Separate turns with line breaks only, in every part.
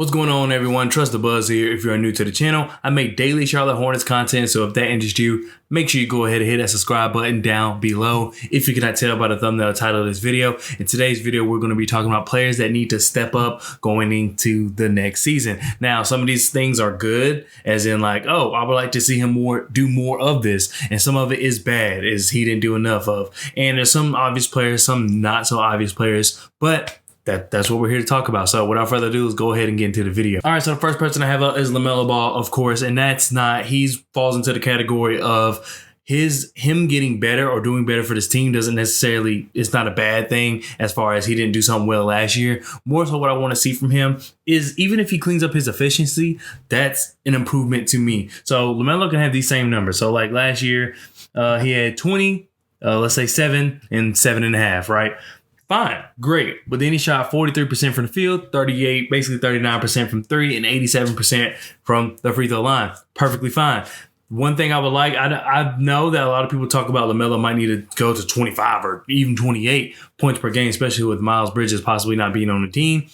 What's going on, everyone? Trust the Buzz here. If you're new to the channel, I make daily Charlotte Hornets content, so if that interests you, make sure you go ahead and hit that subscribe button down below. If you cannot tell by the thumbnail title of this video, in today's video, we're going to be talking about players that need to step up going into the next season. Now, some of these things are good, as in like, oh, I would like to see him do more of this, and some of it is bad, is he didn't do enough of. And there's some obvious players, some not so obvious players, but that's what we're here to talk about. So without further ado, let's go ahead and get into the video. All right, so the first person I have up is LaMelo Ball, of course, and he falls into the category of him getting better or doing better for this team doesn't necessarily, it's not a bad thing as far as he didn't do something well last year. More so what I want to see from him is even if he cleans up his efficiency, that's an improvement to me. So LaMelo can have these same numbers. So like last year, he had 20, let's say 7 and 7.5, right? Fine, great. But then he shot 43% from the field, 39% from three, and 87% from the free throw line. Perfectly fine. One thing I would like, I know that a lot of people talk about LaMelo might need to go to 25 or even 28 points per game, especially with Miles Bridges possibly not being on the team.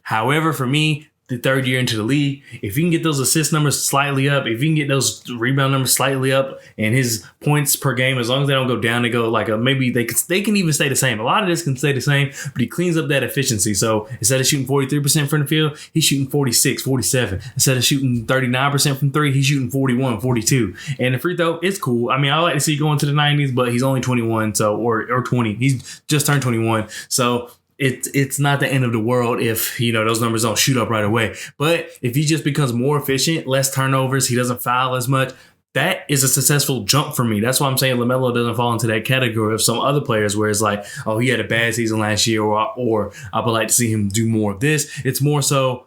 However, for me, the third year into the league, if you can get those assist numbers slightly up, if you can get those rebound numbers slightly up, and his points per game, as long as they don't go down, they go like maybe they can even stay the same. A lot of this can stay the same, but he cleans up that efficiency. So instead of shooting 43% from the field, he's shooting 46, 47. Instead of shooting 39% from three, he's shooting 41, 42. And the free throw, it's cool. I mean, I like to see it go into the 90s, but he's only 21, so or 20. He's just turned 21, so it's not the end of the world if, those numbers don't shoot up right away. But if he just becomes more efficient, less turnovers, he doesn't foul as much, that is a successful jump for me. That's why I'm saying LaMelo doesn't fall into that category of some other players where it's like, oh, he had a bad season last year, or I would like to see him do more of this. It's more so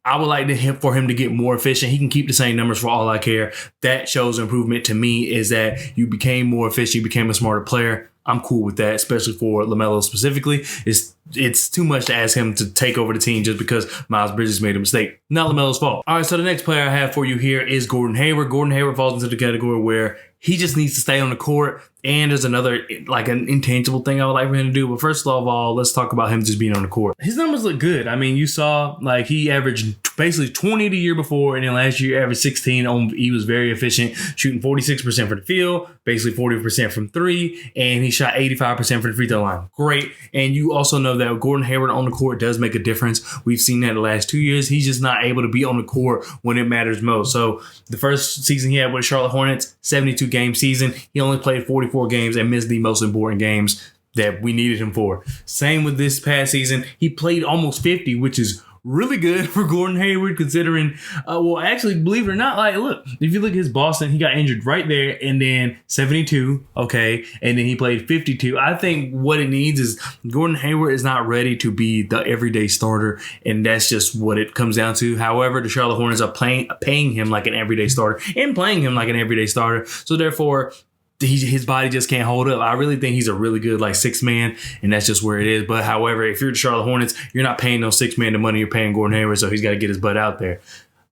I would like for him to get more efficient. He can keep the same numbers for all I care. That shows improvement to me, is that you became more efficient, you became a smarter player. I'm cool with that, especially for LaMelo specifically. It's too much to ask him to take over the team just because Miles Bridges made a mistake. Not LaMelo's fault. All right, so the next player I have for you here is Gordon Hayward. Gordon Hayward falls into the category where he just needs to stay on the court. And there's another, like an intangible thing I would like for him to do. But first of all, let's talk about him just being on the court. His numbers look good. I mean, you saw like he averaged basically 20 the year before, and then last year averaged 16. He was very efficient, shooting 46% for the field, basically 40% from three, and he shot 85% for the free throw line. Great. And you also know that Gordon Hayward on the court does make a difference. We've seen that the last 2 years. He's just not able to be on the court when it matters most. So the first season he had with the Charlotte Hornets, 72-game season, he only played 44 games and missed the most important games that we needed him for. Same with this past season. He played almost 50, which is really good for Gordon Hayward considering, well, actually, believe it or not, like, look, if you look at his Boston, he got injured right there, and then 72, okay, and then he played 52. I think what it needs is Gordon Hayward is not ready to be the everyday starter, and that's just what it comes down to. However, the Charlotte Hornets are paying him like an everyday starter and playing him like an everyday starter, so therefore, his body just can't hold up. I really think he's a really good like six man, and that's just where it is. But however, if you're the Charlotte Hornets, you're not paying those six man the money you're paying Gordon Hayward, so he's got to get his butt out there.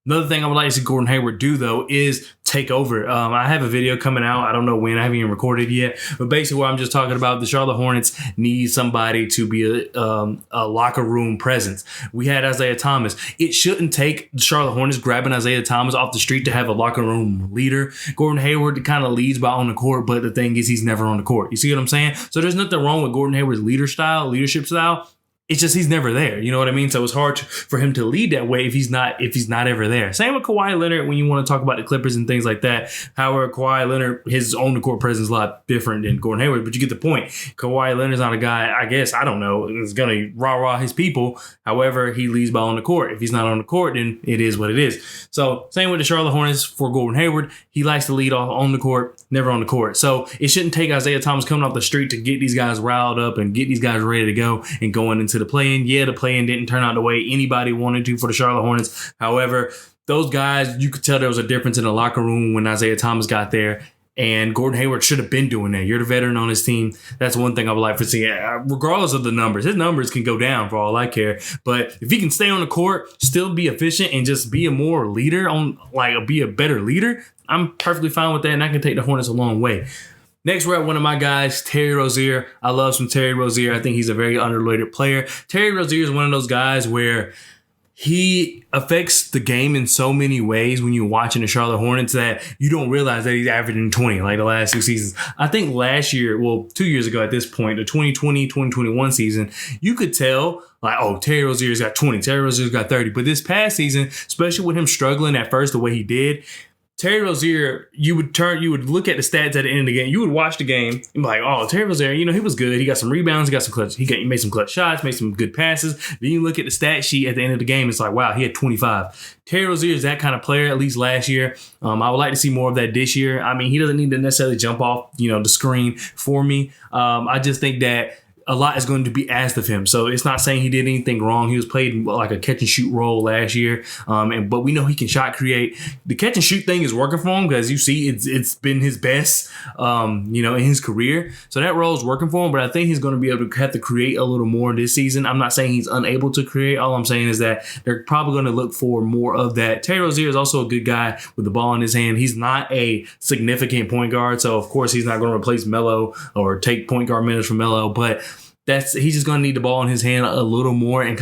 Another thing I would like to see Gordon Hayward do, though, is take over. I have a video coming out. I don't know when. I haven't even recorded yet. But basically what I'm just talking about, the Charlotte Hornets need somebody to be a locker room presence. We had Isaiah Thomas. It shouldn't take the Charlotte Hornets grabbing Isaiah Thomas off the street to have a locker room leader. Gordon Hayward kind of leads by on the court, but the thing is he's never on the court. You see what I'm saying? So there's nothing wrong with Gordon Hayward's leadership style. It's just he's never there. You know what I mean? So it's hard for him to lead that way if he's not ever there. Same with Kawhi Leonard when you want to talk about the Clippers and things like that. However, Kawhi Leonard, his on the court presence is a lot different than Gordon Hayward, but you get the point. Kawhi Leonard's not a guy, I guess, I don't know, is going to rah-rah his people. However, he leads by on the court. If he's not on the court, then it is what it is. So same with the Charlotte Hornets for Gordon Hayward. He likes to lead off on the court, never on the court. So it shouldn't take Isaiah Thomas coming off the street to get these guys riled up and get these guys ready to go and going into the play-in. Yeah, the play-in didn't turn out the way anybody wanted to for the Charlotte Hornets. However, those guys, you could tell there was a difference in the locker room when Isaiah Thomas got there. And Gordon Hayward should have been doing that. You're the veteran on his team. That's one thing I would like to see. Regardless of the numbers, his numbers can go down for all I care. But if he can stay on the court, still be efficient, and just be a more leader be a better leader, I'm perfectly fine with that, and I can take the Hornets a long way. Next, we're at one of my guys, Terry Rozier. I love some Terry Rozier. I think he's a very underrated player. Terry Rozier is one of those guys where he affects the game in so many ways when you're watching the Charlotte Hornets that you don't realize that he's averaging 20 like the last 2 seasons. I think last year, well, 2 years ago at this point, the 2020-2021 season, you could tell like, oh, Terry Rozier's got 20, Terry Rozier's got 30. But this past season, especially with him struggling at first the way he did, Terry Rozier, you would look at the stats at the end of the game. You would watch the game and be like, oh, Terry Rozier, he was good. He got some rebounds. He got some clutch. He made some clutch shots, made some good passes. Then you look at the stat sheet at the end of the game. It's like, wow, he had 25. Terry Rozier is that kind of player, at least last year. I would like to see more of that this year. I mean, he doesn't need to necessarily jump off, the screen for me. I just think that a lot is going to be asked of him. So it's not saying he did anything wrong. He was played like a catch and shoot role last year. But we know he can shot create. The catch and shoot thing is working for him because you see it's been his best, in his career. So that role is working for him. But I think he's going to be able to have to create a little more this season. I'm not saying he's unable to create. All I'm saying is that they're probably going to look for more of that. Terry Rozier is also a good guy with the ball in his hand. He's not a significant point guard. So of course he's not going to replace Melo or take point guard minutes from Melo, but he's just going to need the ball in his hand a little more and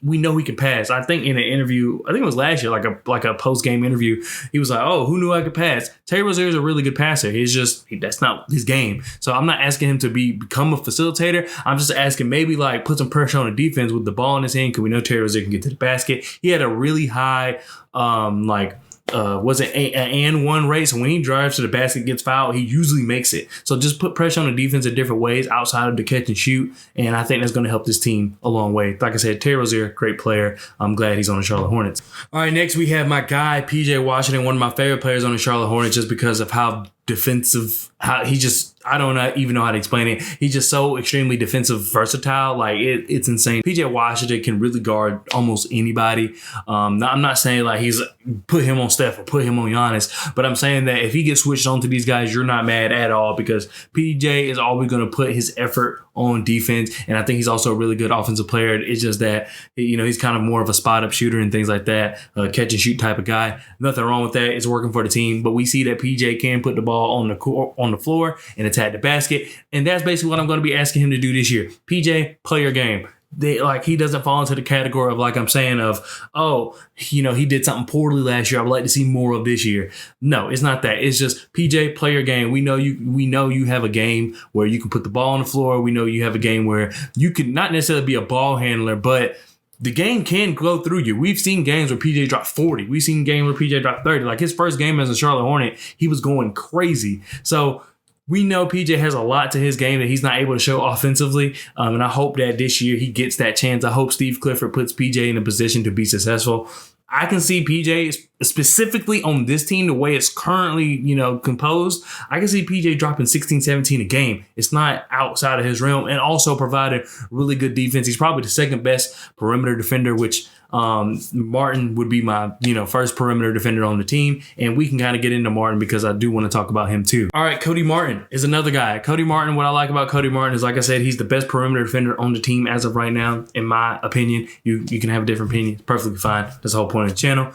we know he can pass. I think in an interview, I think it was last year, like a post-game interview, he was like, oh, who knew I could pass? Terry Rozier is a really good passer. That's not his game. So I'm not asking him to become a facilitator. I'm just asking maybe like put some pressure on the defense with the ball in his hand because we know Terry Rozier can get to the basket. He had a really high, was it an and one rate? So when he drives to the basket, gets fouled, he usually makes it. So just put pressure on the defense in different ways outside of the catch and shoot. And I think that's going to help this team a long way. Like I said, Terry Rozier, great player. I'm glad he's on the Charlotte Hornets. All right, next we have my guy, PJ Washington, one of my favorite players on the Charlotte Hornets just because of how defensive, I don't even know how to explain it. He's just so extremely defensive versatile. Like it's insane. PJ Washington can really guard almost anybody. I'm not saying like he's put him on Steph or put him on Giannis, but I'm saying that if he gets switched on to these guys, you're not mad at all because PJ is always going to put his effort on defense. And I think he's also a really good offensive player. It's just that, he's kind of more of a spot up shooter and things like that, catch and shoot type of guy. Nothing wrong with that. It's working for the team. But we see that PJ can put the ball on the floor and attack the basket. And that's basically what I'm going to be asking him to do this year. PJ, play your game. He doesn't fall into the category of like I'm saying of, oh, he did something poorly last year. I would like to see more of this year. No, it's not that. It's just PJ, play your game. We know you have a game where you can put the ball on the floor. We know you have a game where you could not necessarily be a ball handler, but the game can go through you. We've seen games where PJ dropped 40. We've seen games where PJ dropped 30. Like his first game as a Charlotte Hornet, he was going crazy. So we know PJ has a lot to his game that he's not able to show offensively, and I hope that this year he gets that chance. I hope Steve Clifford puts PJ in a position to be successful. I can see PJ specifically on this team, the way it's currently, composed. I can see PJ dropping 16, 17 a game. It's not outside of his realm and also providing really good defense. He's probably the second best perimeter defender, which Martin would be my, first perimeter defender on the team. And we can kind of get into Martin because I do want to talk about him too. All right, Cody Martin is another guy. Cody Martin, what I like about Cody Martin is, like I said, he's the best perimeter defender on the team as of right now, in my opinion. You can have a different opinion. It's perfectly fine. That's the whole point of the channel.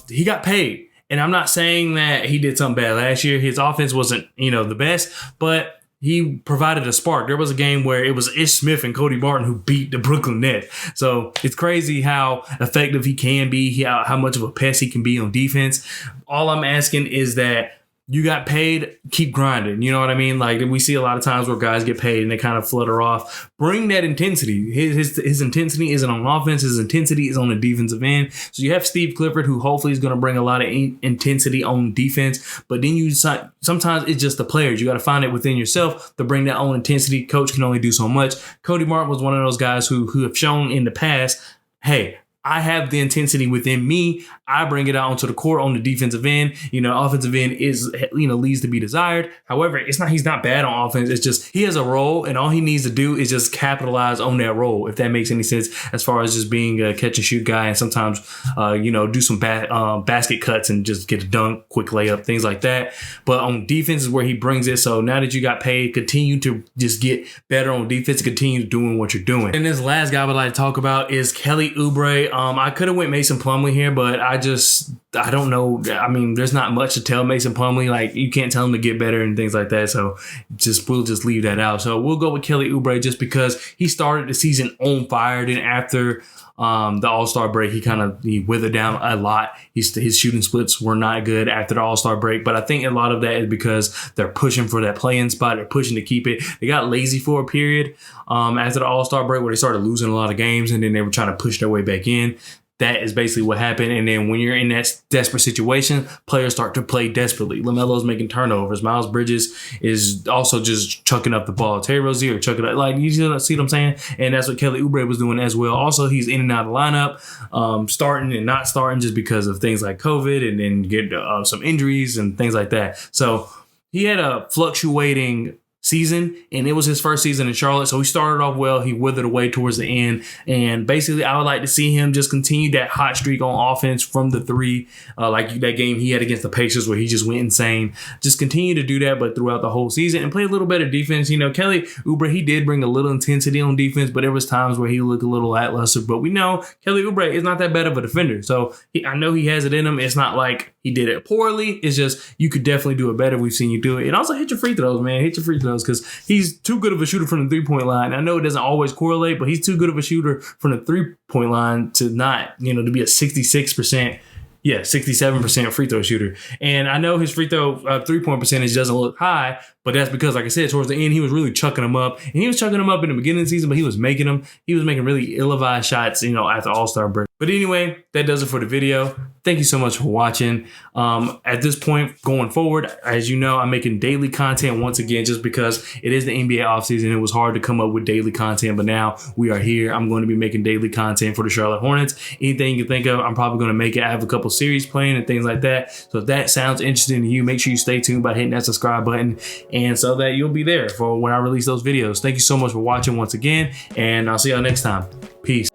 He got paid. And I'm not saying that he did something bad last year. His offense wasn't, the best, but he provided a spark. There was a game where it was Ish Smith and Cody Martin who beat the Brooklyn Nets. So it's crazy how effective he can be, how much of a pest he can be on defense. All I'm asking is that you got paid, keep grinding. You know what I mean? Like we see a lot of times where guys get paid and they kind of flutter off. Bring that intensity. His intensity isn't on offense. His intensity is on the defensive end. So you have Steve Clifford, who hopefully is going to bring a lot of intensity on defense. But then sometimes it's just the players. You got to find it within yourself to bring that own intensity. Coach can only do so much. Cody Martin was one of those guys who have shown in the past, hey, I have the intensity within me. I bring it out onto the court on the defensive end. Offensive end is, leaves to be desired. However, he's not bad on offense. It's just he has a role, and all he needs to do is just capitalize on that role, if that makes any sense, as far as just being a catch and shoot guy and sometimes, do some basket cuts and just get a dunk, quick layup, things like that. But on defense is where he brings it. So now that you got paid, continue to just get better on defense, continue doing what you're doing. And this last guy I would like to talk about is Kelly Oubre. I could have went Mason Plumlee here, but I don't know. I mean, there's not much to tell Mason Plumlee. Like, you can't tell him to get better and things like that. So we'll just leave that out. So we'll go with Kelly Oubre just because he started the season on fire. Then after The All-Star break, he withered down a lot. His shooting splits were not good after the All-Star break, but I think a lot of that is because they're pushing for that play-in spot. They're pushing to keep it. They got lazy for a period after the All-Star break where they started losing a lot of games, and then they were trying to push their way back in. That is basically what happened. And then when you're in that desperate situation, players start to play desperately. LaMelo's making turnovers. Miles Bridges is also just chucking up the ball. Terry Rozier chucking up. Like, you see what I'm saying? And that's what Kelly Oubre was doing as well. Also, he's in and out of the lineup, starting and not starting just because of things like COVID and then get some injuries and things like that. So he had a fluctuating season, and it was his first season in Charlotte. So he started off well. He withered away towards the end, and basically I would like to see him just continue that hot streak on offense from the three, like that game he had against the Pacers where he just went insane. Just continue to do that, but throughout the whole season, and play a little better defense. You know, Kelly Oubre, he did bring a little intensity on defense, but there was times where he looked a little lackluster. But we know Kelly Oubre is not that bad of a defender, so I know he has it in him. It's not like he did it poorly. It's just you could definitely do it better. We've seen you do it. And also hit your free throws, man. Hit your free throws, because he's too good of a shooter from the three-point line. I know it doesn't always correlate, but he's too good of a shooter from the three-point line to not, to be a 66%, 67% free throw shooter. And I know his free throw three-point percentage doesn't look high, but that's because, like I said, towards the end, he was really chucking them up. And he was chucking them up in the beginning of the season, but he was making them. He was making really ill-advised shots, after All-Star break. But anyway, that does it for the video. Thank you so much for watching. At this point, going forward, as you know, I'm making daily content once again, just because it is the NBA offseason. It was hard to come up with daily content, but now we are here. I'm going to be making daily content for the Charlotte Hornets. Anything you can think of, I'm probably going to make it. I have a couple series playing and things like that. So if that sounds interesting to you, make sure you stay tuned by hitting that subscribe button, and so that you'll be there for when I release those videos. Thank you so much for watching once again, and I'll see y'all next time. Peace.